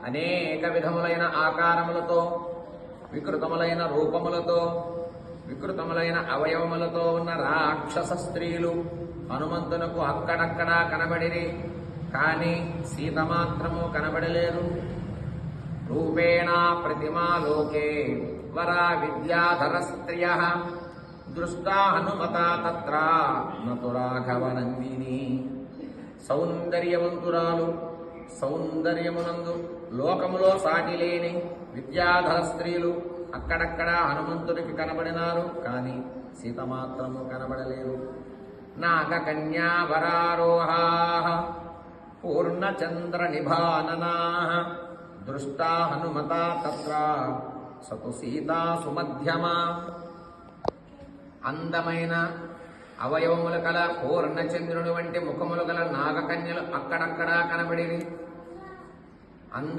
అనేక విధములైన ఆకారములతో, వికృతములైన రూపములతో, వికృతములైన అవయవములతో ఉన్న రాక్షస స్త్రీలు హనుమంతునకు అక్కడక్కడా కనబడిరి. కాని సీత మాత్రము కనబడలేరు. రూపేణ ప్రతిమా లోకే వరా విద్యాధర స్త్రియ దృష్టా హనుమతా తత్ర నతు రాఘవనందిని. సౌందర్యవంతురాలు, సౌందర్యమునందు లోకములో సాటిలేని విద్యాధర స్త్రీలు అక్కడక్కడ హనుమంతుడికి కనబడినారు. కాని సీత మాత్రము కనబడలేరు. నాగకన్యావరారోహా పూర్ణచంద్ర నిభాననా దృష్టా హనుమతా తత్ర సతు సీతా సుమధ్యమా. అందమైన అవయవములు కల పూర్ణచంద్రుని వంటి ముఖములు గల నాగకన్యలు అక్కడక్కడా కనబడిరి.